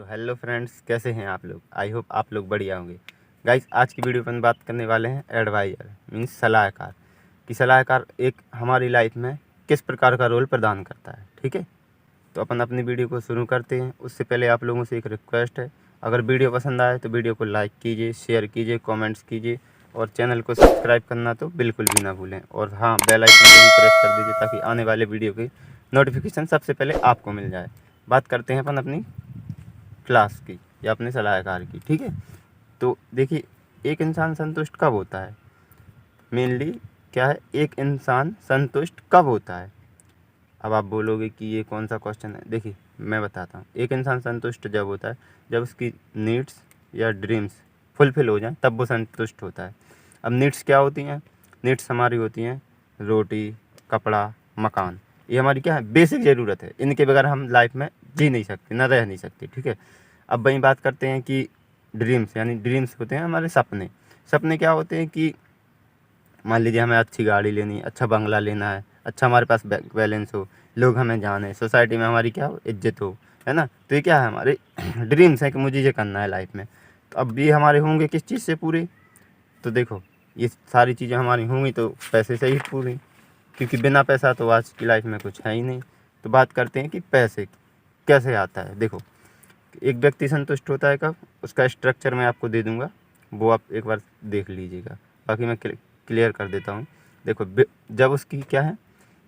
Hello friends, कैसे हैं आप लोग। आई होप आप लोग बढ़िया होंगे। गाइस, आज की वीडियो पर बात करने वाले हैं एडवाइज़र मीन्स सलाहकार कि सलाहकार एक हमारी लाइफ में किस प्रकार का रोल प्रदान करता है। ठीक है, तो अपन अपनी वीडियो को शुरू करते हैं। उससे पहले आप लोगों से एक रिक्वेस्ट है, अगर वीडियो पसंद आए तो वीडियो को लाइक कीजिए, शेयर कीजिए, कमेंट्स कीजिए और चैनल को सब्सक्राइब करना तो बिल्कुल भी ना भूलें। और हाँ, बेल आइकन को भी प्रेस कर दीजिए ताकि आने वाले वीडियो की नोटिफिकेशन सबसे पहले आपको मिल जाए। बात करते हैं अपन अपनी क्लास की या अपने सलाहकार की। ठीक है, तो देखिए, एक इंसान संतुष्ट कब होता है। मेनली क्या है, एक इंसान संतुष्ट कब होता है। अब आप बोलोगे कि ये कौन सा क्वेश्चन है। देखिए, मैं बताता हूँ। एक इंसान संतुष्ट जब होता है जब उसकी नीड्स या ड्रीम्स फुलफिल हो जाए, तब वो संतुष्ट होता है। अब नीड्स क्या होती हैं। नीड्स हमारी होती हैं रोटी, कपड़ा, मकान। ये हमारी क्या है, बेसिक ज़रूरत है। इनके बगैर हम लाइफ में जी नहीं सकते, ना रह नहीं सकते। ठीक है, अब वहीं बात करते हैं कि ड्रीम्स, यानी ड्रीम्स होते हैं हमारे सपने। सपने क्या होते हैं कि मान लीजिए हमें अच्छी गाड़ी लेनी है, अच्छा बंगला लेना है, अच्छा हमारे पास बैंक बैलेंस हो, लोग हमें जाने, सोसाइटी में हमारी क्या हो, इज्जत हो, है ना। तो ये क्या है, हमारे ड्रीम्स हैं कि मुझे ये करना है लाइफ में। तो अब ये हमारे होंगे किस चीज़ से पूरे। तो देखो, ये सारी चीज़ें हमारी होंगी तो पैसे से ही पूरी, क्योंकि बिना पैसा तो आज की लाइफ में कुछ है ही नहीं। तो बात करते हैं कि पैसे कैसे आता है। देखो, एक व्यक्ति संतुष्ट होता है कब, उसका स्ट्रक्चर मैं आपको दे दूंगा, वो आप एक बार देख लीजिएगा। बाकी मैं क्लियर कर देता हूँ। देखो, जब उसकी क्या है,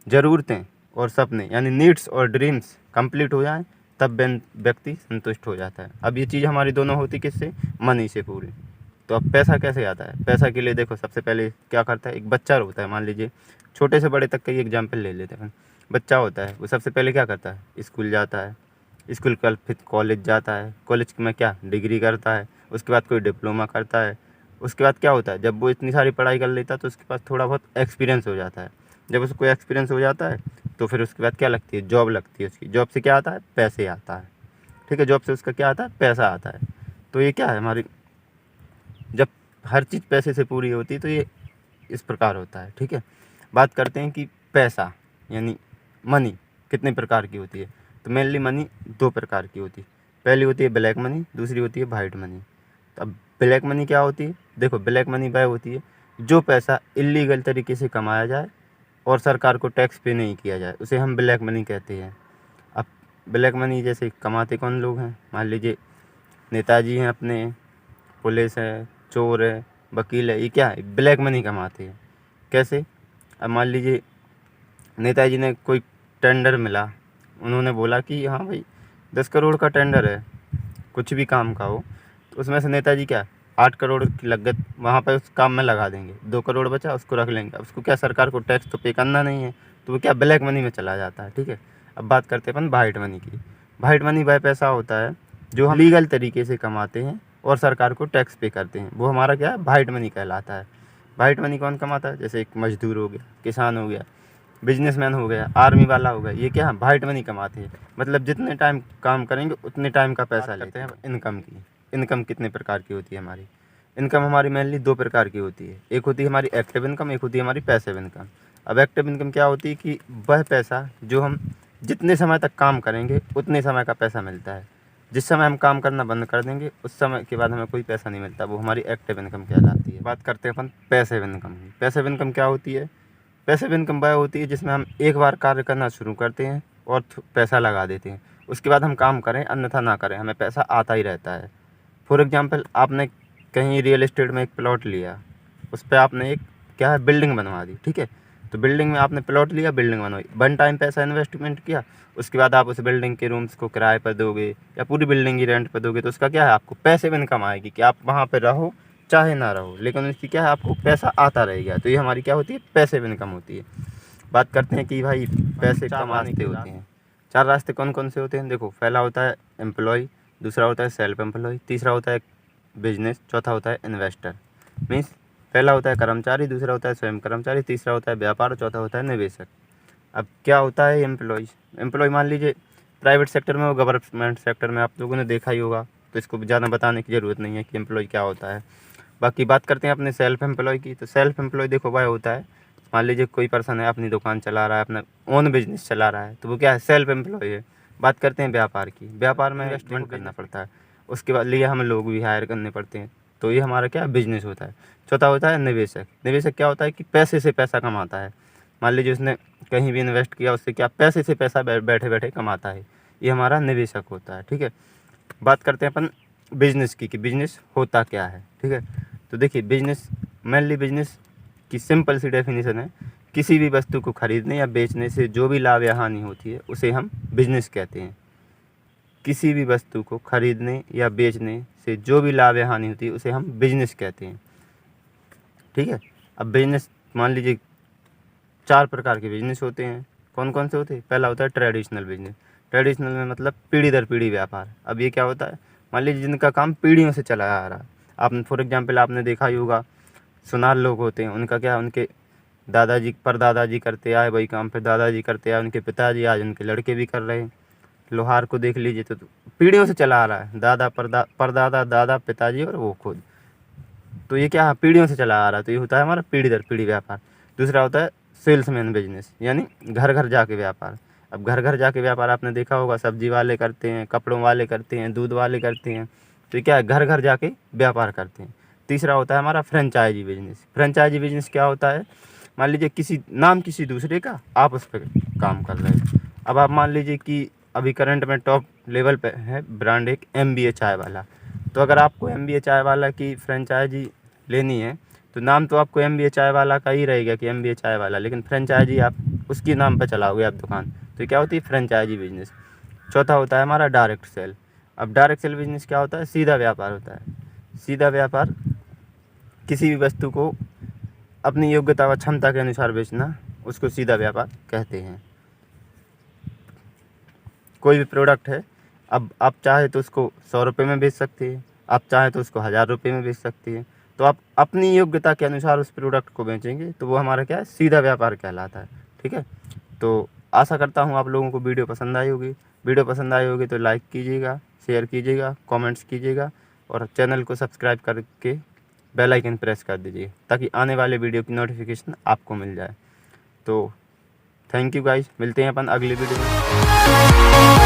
ज़रूरतें और सपने यानी नीड्स और ड्रीम्स कंप्लीट हो जाएं, तब व्यक्ति संतुष्ट हो जाता है। अब ये चीज़ हमारी दोनों होती किससे, मनी से पूरी। तो अब पैसा कैसे आता है। पैसा के लिए देखो, सबसे पहले क्या करता है, एक बच्चा होता है। मान लीजिए छोटे से बड़े तक का ही एग्जाम्पल ले लेते हैं। बच्चा होता है, वो सबसे पहले क्या करता है, स्कूल जाता है, स्कूल का फिर कॉलेज जाता है, कॉलेज में क्या डिग्री करता है, उसके बाद कोई डिप्लोमा करता है। उसके बाद क्या होता है, जब वो इतनी सारी पढ़ाई कर लेता है तो उसके पास थोड़ा बहुत एक्सपीरियंस हो जाता है। जब उसको एक्सपीरियंस हो जाता है तो फिर उसके बाद क्या लगती है, जॉब लगती है उसकी। जॉब से क्या आता है, पैसे आता है। ठीक है, जॉब से उसका क्या आता है, पैसा आता है। तो ये क्या है, हमारी जब हर चीज़ पैसे से पूरी होती है तो ये इस प्रकार होता है। ठीक है, बात करते हैं कि पैसा यानी मनी कितने प्रकार की होती है। तो मेनली मनी दो प्रकार की होती है। पहली होती है ब्लैक मनी, दूसरी होती है वाइट मनी। तो अब ब्लैक मनी क्या होती है। देखो, ब्लैक मनी वह होती है जो पैसा इलीगल तरीके से कमाया जाए और सरकार को टैक्स पे नहीं किया जाए, उसे हम ब्लैक मनी कहते हैं। अब ब्लैक मनी जैसे कमाते कौन लोग हैं, मान लीजिए नेताजी हैं अपने, पुलिस है, चोर है, वकील है, ये क्या है, ब्लैक मनी कमाते हैं। कैसे, अब मान लीजिए नेताजी ने कोई टेंडर मिला, उन्होंने बोला कि हाँ भाई 10 करोड़ का टेंडर है, कुछ भी काम का हो, तो उसमें से नेताजी क्या 8 करोड़ की लागत वहाँ पर उस काम में लगा देंगे, 2 करोड़ बचा उसको रख लेंगे। अब उसको क्या, सरकार को टैक्स तो पे करना नहीं है, तो वो क्या ब्लैक मनी में चला जाता है। ठीक है, अब बात करते हैं अपन वाइट मनी की। वाइट मनी वह पैसा होता है जो हम लीगल तरीके से कमाते हैं और सरकार को टैक्स पे करते हैं, वो हमारा क्या है, वाइट मनी कहलाता है। वाइट मनी कौन कमाता है, जैसे एक मजदूर हो गया, किसान हो गया, बिजनेसमैन हो गया, आर्मी वाला हो गया, ये क्या है, वाइट मनी कमाते हैं। मतलब जितने टाइम काम करेंगे उतने टाइम का पैसा लेते हैं। इनकम की, इनकम कितने प्रकार की होती है हमारी। इनकम हमारी मेनली दो प्रकार की होती है, एक होती है हमारी एक्टिव इनकम, एक होती है हमारी पैसिव इनकम। अब एक्टिव इनकम क्या होती है कि वह पैसा जो हम जितने समय तक काम करेंगे उतने समय का पैसा मिलता है। जिस समय हम काम करना बंद कर देंगे उस समय के बाद हमें कोई पैसा नहीं मिलता, वो हमारी एक्टिव इनकम कहलाती है। बात करते हैं अपन पैसिव इनकम की। पैसिव इनकम क्या होती है, पैसिव इनकम वह होती है जिसमें हम एक बार कार्य करना शुरू करते हैं और पैसा लगा देते हैं, उसके बाद हम काम करें अन्यथा ना करें, हमें पैसा आता ही रहता है। फॉर एग्जांपल, आपने कहीं रियल एस्टेट में एक प्लॉट लिया, उस पर आपने एक क्या है, बिल्डिंग बनवा दी। ठीक है, तो बिल्डिंग में आपने प्लॉट लिया, बिल्डिंग बनवाई, वन टाइम पैसा इन्वेस्टमेंट किया, उसके बाद आप उस बिल्डिंग के रूम्स को किराए पर दोगे या पूरी बिल्डिंग ही रेंट पर दोगे, तो उसका क्या है, आपको पैसिव इनकम आएगी कि आप वहाँ पर रहो चाहे ना रहो, लेकिन उसकी क्या है, आपको पैसा आता रहेगा। तो ये हमारी क्या होती है, पैसिव इनकम होती है। बात करते हैं कि भाई पैसे कमाने के होते हैं। चार रास्ते कौन कौन से होते हैं। देखो, पहला होता है एम्प्लॉय, दूसरा होता है सेल्फ एम्प्लॉय, तीसरा होता है बिजनेस, चौथा होता है इन्वेस्टर। मीन्स पहला होता है कर्मचारी, दूसरा होता है स्वयं कर्मचारी, तीसरा होता है व्यापार, चौथा होता है निवेशक। अब क्या होता है एम्प्लॉय। एम्प्लॉय मान लीजिए प्राइवेट सेक्टर में हो, गवर्नमेंट सेक्टर में, आप लोगों ने देखा ही होगा, तो इसको ज़्यादा बताने की ज़रूरत नहीं है कि एम्प्लॉय क्या होता है। बाकी बात करते हैं अपने सेल्फ एम्प्लॉय की। तो सेल्फ एम्प्लॉय देखो वह होता है, मान लीजिए कोई पर्सन है अपनी दुकान चला रहा है, अपना ओन बिजनेस चला रहा है, तो वो क्या है, सेल्फ एम्प्लॉय है। बात करते हैं व्यापार की। व्यापार में इन्वेस्टमेंट करना पड़ता है, उसके बाद लिए हमें लोग भी हायर करने पड़ते हैं, तो ये हमारा क्या बिजनेस होता है। चौथा होता है निवेशक। निवेशक क्या होता है कि पैसे से पैसा कमाता है। मान लीजिए उसने कहीं भी इन्वेस्ट किया, उससे क्या पैसे से पैसा बैठे बैठे कमाता है, ये हमारा निवेशक होता है। ठीक है, बात करते हैं अपन बिजनेस की कि बिजनेस होता क्या है। ठीक है, तो देखिए बिजनेस, मेनली बिजनेस की सिंपल सी डेफिनेशन है, किसी भी वस्तु को खरीदने या बेचने से जो भी लाभ या हानि होती है उसे हम बिजनेस कहते हैं। किसी भी वस्तु को खरीदने या बेचने से जो भी लाभ या हानि होती है उसे हम बिजनेस कहते हैं। ठीक है, अब बिजनेस मान लीजिए 4 प्रकार के बिजनेस होते हैं। कौन कौन से होते हैं? पहला होता है ट्रेडिशनल बिजनेस। ट्रेडिशनल में मतलब पीढ़ी दर पीढ़ी व्यापार। अब ये क्या होता है? मान लीजिए जिनका काम पीढ़ियों से चला आ रहा है। आपने फॉर एग्जांपल आपने देखा ही होगा, सुनार लोग होते हैं, उनका क्या, उनके दादाजी परदादाजी करते आए वही काम, फिर दादाजी करते आए, उनके पिताजी, आज उनके लड़के भी कर रहे हैं। लोहार को देख लीजिए तो पीढ़ियों से चला आ रहा है, दादा परदादा, दादा, पिताजी और वो खुद। तो ये क्या है? पीढ़ियों से चला आ रहा है, तो ये होता है हमारा पीढ़ी दर पीढ़ी व्यापार। दूसरा होता है सेल्समैन बिजनेस, यानी घर घर जाके व्यापार। अब घर घर जाके व्यापार आपने देखा होगा, सब्जी वाले करते हैं, कपड़ों वाले करते हैं, दूध वाले करते हैं, तो क्या है? घर घर जाके व्यापार करते हैं। तीसरा होता है हमारा फ्रेंचाइजी बिजनेस। फ्रेंचाइजी बिजनेस क्या होता है? मान लीजिए किसी दूसरे का, आप उस पर काम कर रहे हैं। अब आप मान लीजिए कि अभी करंट में टॉप लेवल पे है ब्रांड एक MBA चाय वाला, तो अगर आपको MBA चाय वाला की फ्रेंचाइजी लेनी है तो नाम तो आपको MBA चाय वाला का ही रहेगा कि MBA चाय वाला, लेकिन फ्रेंचाइजी आप उसकी नाम पर चलाओगे आप दुकान, तो क्या होती है? Franchise business. चौथा होता है हमारा डायरेक्ट सेल। अब डायरेक्ट सेल बिजनेस क्या होता है? सीधा व्यापार होता है। सीधा व्यापार किसी भी वस्तु को अपनी योग्यता व क्षमता के अनुसार बेचना, उसको सीधा व्यापार कहते हैं। कोई भी प्रोडक्ट है, अब आप चाहे तो उसको 100 रुपये में बेच सकते हैं, आप चाहे तो उसको 1000 रुपये में बेच सकते हैं। तो आप अपनी योग्यता के अनुसार उस प्रोडक्ट को बेचेंगे तो वो हमारा क्या है? सीधा व्यापार कहलाता है। ठीक है, तो आशा करता हूँ आप लोगों को वीडियो पसंद आई होगी। वीडियो पसंद आई होगी तो लाइक कीजिएगा, शेयर कीजिएगा, कमेंट्स कीजिएगा और चैनल को सब्सक्राइब करके बेल आइकन प्रेस कर दीजिए ताकि आने वाले वीडियो की नोटिफिकेशन आपको मिल जाए। तो थैंक यू गाइस, मिलते हैं अपन अगली वीडियो में।